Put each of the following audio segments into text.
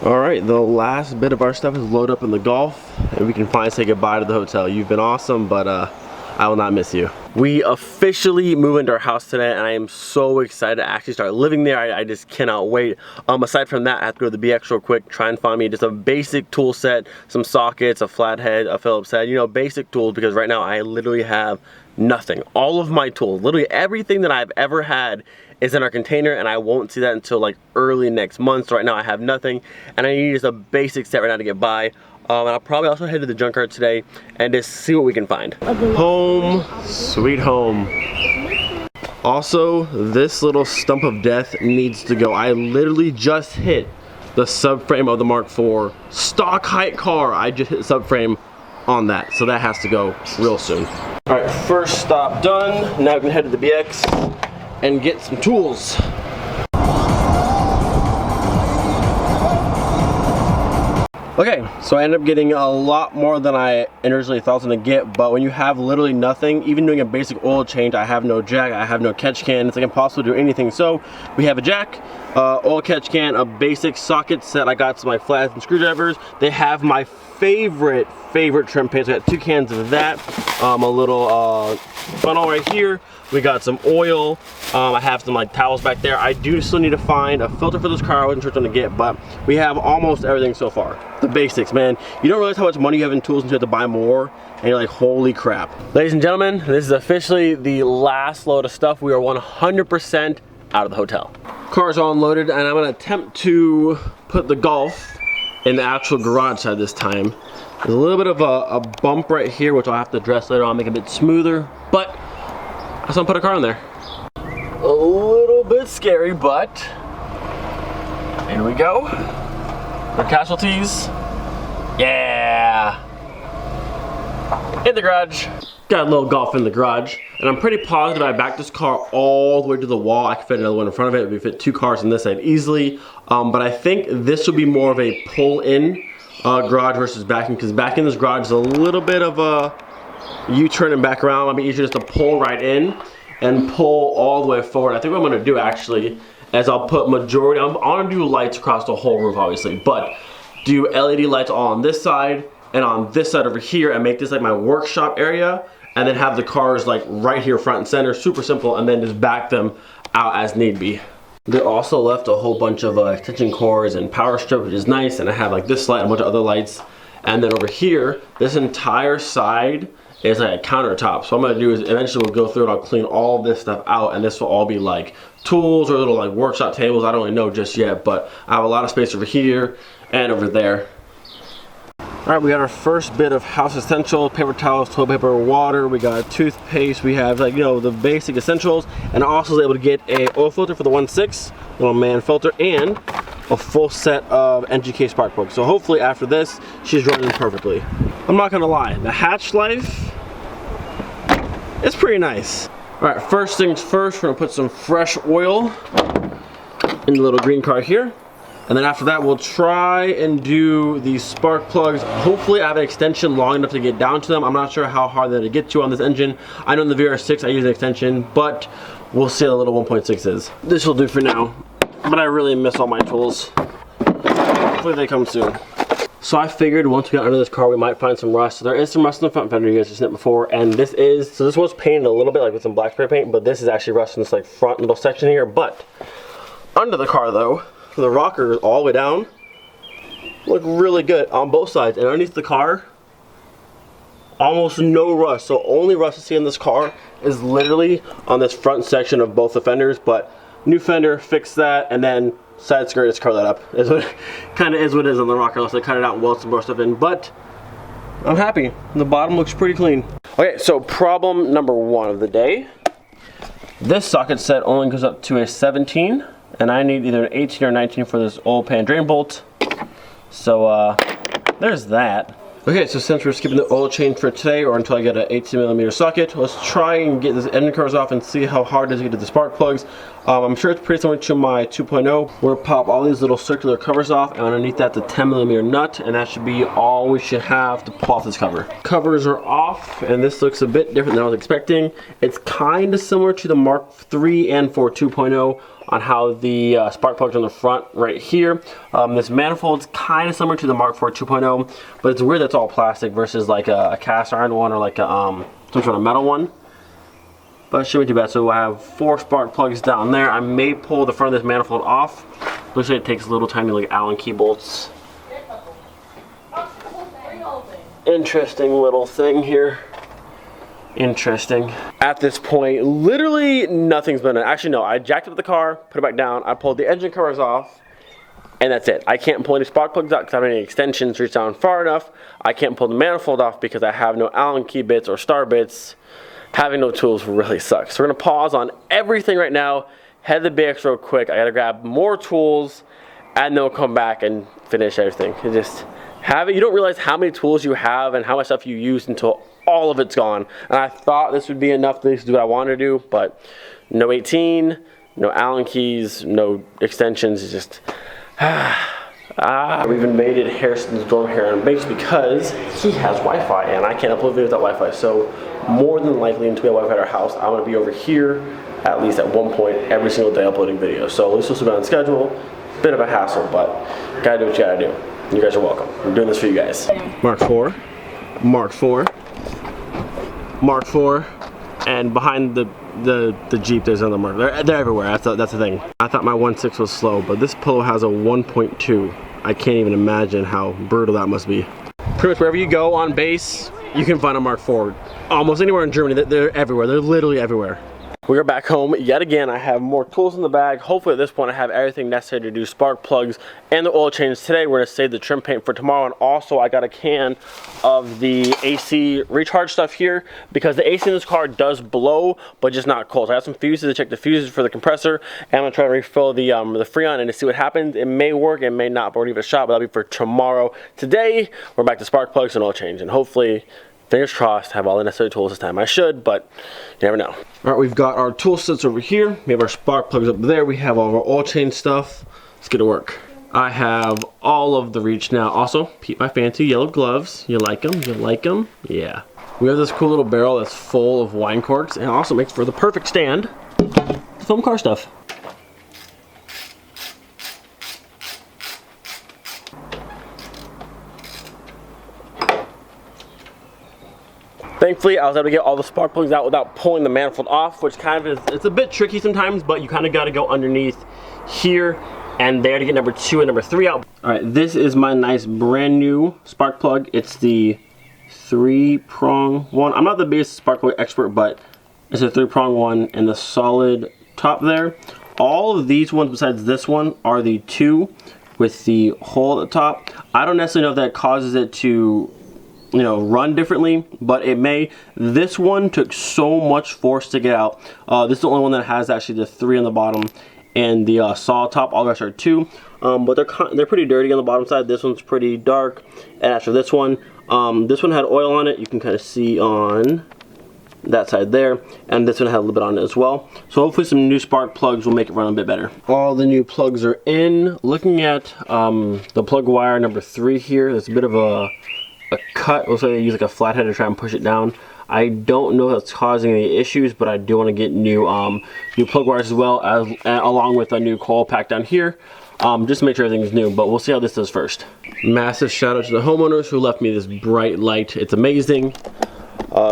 All right, the last bit of our stuff is loaded up in the Golf, and we can finally say goodbye to the hotel. You've been awesome, but I will not miss you. We officially moved into our house today, and I am so excited to actually start living there. I just cannot wait. Aside from that, I have to go to the BX real quick, try and find me just a basic tool set, some sockets, a flathead, a Phillips head, you know, basic tools, because right now I literally have nothing. All of my tools, literally everything that I've ever had is in our container, and I won't see that until like early next month. So right now I have nothing, and I need just a basic set right now to get by. And I'll probably also head to the junkyard today and just see what we can find. Home, sweet home. Also, this little stump of death needs to go. I literally just hit the subframe of the Mk4 stock height car. I just hit the subframe on that, so that has to go real soon. All right, first stop done. Now we can head to the BX and get some tools. Okay, so I ended up getting a lot more than I originally thought I was gonna get, but when you have literally nothing, even doing a basic oil change, I have no jack, I have no catch can, it's like impossible to do anything. So we have a jack, oil catch can, a basic socket set. I got some my flats and screwdrivers. They have my favorite trim paste. I got 2 cans of that, a little funnel right here. We got some oil. I have some like towels back there. I do still need to find a filter for this car. I wasn't sure what to get, but we have almost everything so far. The basics, man. You don't realize how much money you have in tools until you have to buy more, and you're like, holy crap. Ladies and gentlemen, this is officially the last load of stuff. We are 100% out of the hotel. Car's all unloaded, and I'm gonna attempt to put the Golf in the actual garage side this time. There's a little bit of a bump right here, which I'll have to address later on, make it a bit smoother, but I just want to put a car in there. A little bit scary, but here we go. No casualties. Yeah. In the garage. Got a little Golf in the garage, and I'm pretty positive I backed this car all the way to the wall. I could fit another one in front of it. We fit 2 cars on this side easily, but I think this would be more of a pull-in garage versus backing, because backing this garage is a little bit of a U-turn and back around. Might be easier just to pull right in and pull all the way forward. I think what I'm gonna do actually is I'll put majority, I'm gonna do lights across the whole roof obviously, but do LED lights all on this side and on this side over here, and make this like my workshop area, and then have the cars like right here front and center, super simple, and then just back them out as need be. They also left a whole bunch of extension cords and power strip, which is nice, and I have like this light and a bunch of other lights. And then over here, this entire side is like a countertop. So what I'm gonna do is eventually we'll go through it, I'll clean all this stuff out, and this will all be like tools or little like workshop tables. I don't really know just yet, but I have a lot of space over here and over there. All right, we got our first bit of house essentials: paper towels, toilet paper, water. We got toothpaste. We have, like, you know, the basic essentials. And I also was able to get a oil filter for the 1.6, little man filter, and a full set of NGK spark plugs. So hopefully after this, she's running perfectly. I'm not gonna lie, the hatch life is pretty nice. All right, first things first, we're gonna put some fresh oil in the little green card here. And then after that, we'll try and do these spark plugs. Hopefully I have an extension long enough to get down to them. I'm not sure how hard that to get to on this engine. I know in the VR6 I use an extension, but we'll see how the little 1.6 is. This will do for now, but I really miss all my tools. Hopefully they come soon. So I figured once we got under this car, we might find some rust. So there is some rust in the front fender, you guys have seen it before, and this was painted a little bit like with some black spray paint, but this is actually rust in this like front little section here. But under the car though, the rockers all the way down look really good on both sides, and underneath the car almost no rust. So only rust I see in this car is literally on this front section of both the fenders, but new fender, fix that, and then side skirt, just curl that up. Is what kind of is what it is on the rocker, unless I cut it out and weld some more stuff in. But I'm happy. The bottom looks pretty clean. Okay, so problem number 1 of the day. This socket set only goes up to a 17. And I need either an 18 or 19 for this oil pan drain bolt. So there's that. Okay, so since we're skipping the oil change for today, or until I get an 18mm socket, let's try and get this engine covers off and see how hard it is to get to the spark plugs. I'm sure it's pretty similar to my 2.0. We'll pop all these little circular covers off, and underneath that's a 10mm nut, and that should be all we should have to pull off this cover. Covers are off, and this looks a bit different than I was expecting. It's kind of similar to the Mark III and 4 2.0. on how the spark plugs on the front right here. This manifold's kind of similar to the Mk4 2.0, but it's weird that's all plastic versus like a cast iron one or like a some sort of metal one. But it shouldn't be too bad. So I have 4 spark plugs down there. I may pull the front of this manifold off. Looks like it takes little tiny like Allen key bolts. Interesting little thing here. Interesting. At this point, literally nothing's been done. Actually, no, I jacked up the car, put it back down, I pulled the engine covers off, and that's it. I can't pull any spark plugs out because I don't have any extensions reach down far enough. I can't pull the manifold off because I have no Allen key bits or star bits. Having no tools really sucks. So we're gonna pause on everything right now, head to the BX real quick. I gotta grab more tools, and then we'll come back and finish everything. You just have it. You don't realize how many tools you have and how much stuff you use until all of it's gone. And I thought this would be enough to do what I wanted to do, but no 18, no Allen keys, no extensions. It's just we even made it Harrison's dorm here on base because he has Wi-Fi and I can't upload videos without Wi-Fi. So more than likely until we have Wi-Fi at our house, I'm gonna be over here at least at one point every single day uploading videos. So at least we'll be on schedule. Bit of a hassle, but gotta do what you gotta do. You guys are welcome. I'm doing this for you guys. Mk4, Mk4, Mk4, and behind the Jeep there's another Mk. They're everywhere. That's the thing. I thought my 1.6 was slow, but this Polo has a 1.2. I can't even imagine how brutal that must be. Pretty much wherever you go on base, you can find a Mk4. Almost anywhere in Germany, they're everywhere. They're literally everywhere. We are back home yet again. I have more tools in the bag. Hopefully at this point I have everything necessary to do spark plugs and the oil change today. We're gonna save the trim paint for tomorrow, and also I got a can of the AC recharge stuff here because the AC in this car does blow, but just not cold. So I got some fuses to check the fuses for the compressor, and I'm gonna try to refill the Freon and to see what happens. It may work, it may not, but we're gonna give it a shot, but that'll be for tomorrow. Today, we're back to spark plugs and oil change, and hopefully, fingers crossed, have all the necessary tools this time. I should, but you never know. All right, we've got our tool sets over here. We have our spark plugs up there. We have all of our oil change stuff. Let's get to work. I have all of the reach now. Also, peep my fancy yellow gloves. You like them? You like them? Yeah. We have this cool little barrel that's full of wine corks, and it also makes for the perfect stand to film car stuff. Thankfully, I was able to get all the spark plugs out without pulling the manifold off, which kind of is, it's a bit tricky sometimes, but you kind of got to go underneath here and there to get number 2 and number 3 out. All right, this is my nice brand new spark plug. It's the 3-prong one. I'm not the biggest spark plug expert, but it's a 3-prong one and the solid top there. All of these ones besides this one are the 2 with the hole at the top. I don't necessarily know if that causes it to, you know, run differently, but it may. This one took so much force to get out. This is the only one that has actually the 3 on the bottom and the solid top. All the rest are 2, but they're pretty dirty on the bottom side. This one's pretty dark, and after this one had oil on it. You can kind of see on that side there, and this one had a little bit on it as well. So hopefully some new spark plugs will make it run a bit better. All the new plugs are in. Looking at the plug wire number 3 here, there's a bit of a cut. Looks like they use like a flathead to try and push it down. I don't know if that's causing any issues, but I do want to get new plug wires as well, as along with a new coil pack down here, just to make sure everything's new. But we'll see how this does first. Massive shout out to the homeowners who left me this bright light. It's amazing.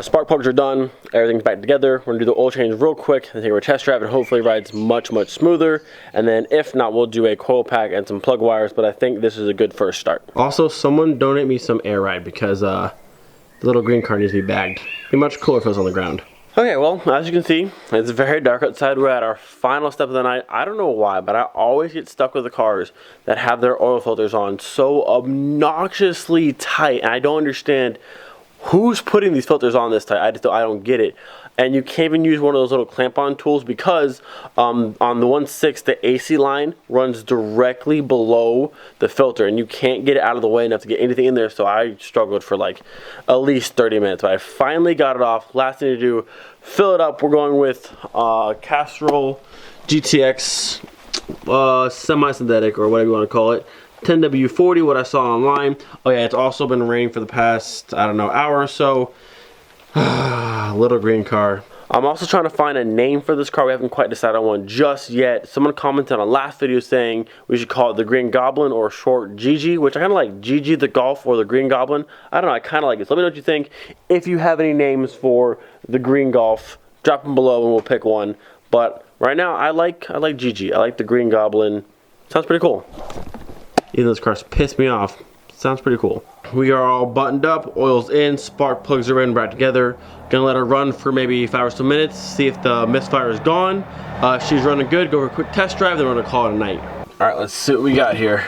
Spark plugs are done. Everything's back together. We're gonna do the oil change real quick and take a test drive, and hopefully it rides much smoother. And then if not, we'll do a coil pack and some plug wires, but I think this is a good first start. Also, someone donate me some air ride because the little green car needs to be bagged. It'd be much cooler if it was on the ground. Okay, well, as you can see, it's very dark outside. We're at our final step of the night. I don't know why, but I always get stuck with the cars that have their oil filters on so obnoxiously tight, and I don't understand who's putting these filters on this tight. I don't get it. And you can't even use one of those little clamp-on tools because on the 1.6, the AC line runs directly below the filter, and you can't get it out of the way enough to get anything in there. So I struggled for like at least 30 minutes, but I finally got it off. Last thing to do, fill it up. We're going with Castrol GTX semi-synthetic, or whatever you want to call it. 10W40, what I saw online. Oh yeah, it's also been raining for the past, I don't know, hour or so. Little green car. I'm also trying to find a name for this car. We haven't quite decided on one just yet. Someone commented on a last video saying we should call it the Green Goblin or short GG, which I kind of like GG the Golf or the Green Goblin. I don't know, I kind of like it. So let me know what you think. If you have any names for the Green Golf, drop them below and we'll pick one. But right now, I like GG. I like the Green Goblin. Sounds pretty cool. Even though this car's pissed me off. Sounds pretty cool. We are all buttoned up, oil's in, spark plugs are in, right together. Gonna let her run for maybe 5 or so minutes, see if the misfire is gone. If she's running good, go for a quick test drive, then we're gonna call it a night. All right, let's see what we got here.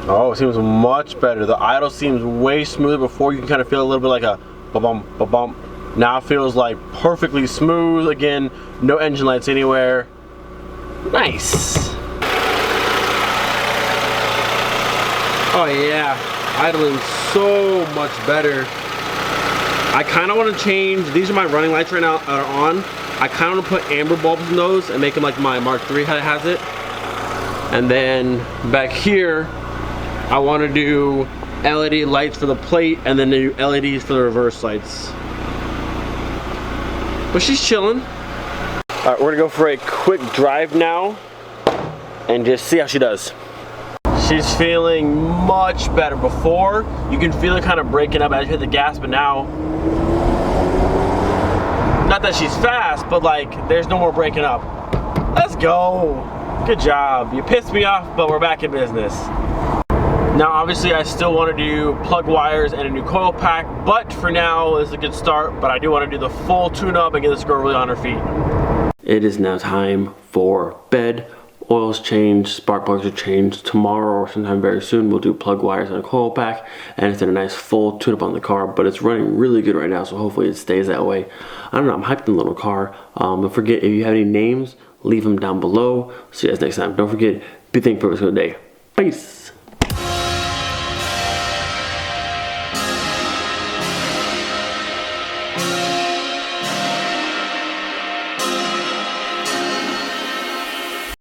Oh, it seems much better. The idle seems way smoother. Before you can kind of feel a little bit like a ba-bump, ba-bump. Now it feels like perfectly smooth. Again, no engine lights anywhere. Nice. Oh yeah, idling so much better. I kind of want to change, these are my running lights right now that are on. I kind of want to put amber bulbs in those and make them like my Mark III has it. And then back here, I want to do LED lights for the plate and then do LEDs for the reverse lights. But she's chilling. All right, we're gonna go for a quick drive now and just see how she does. She's feeling much better. Before, you can feel it kind of breaking up as you hit the gas, but now, not that she's fast, but like, there's no more breaking up. Let's go. Good job. You pissed me off, but we're back in business. Now, obviously, I still want to do plug wires and a new coil pack, but for now, this is a good start, but I do want to do the full tune-up and get this girl really on her feet. It is now time for bed. Oil's changed, spark plugs are changed. Tomorrow or sometime very soon, we'll do plug wires and a coil pack, and it's in a nice full tune-up on the car, but it's running really good right now, so hopefully it stays that way. I don't know, I'm hyped in the little car. Don't forget, if you have any names, leave them down below. See you guys next time. Don't forget, be thankful for the day. Peace.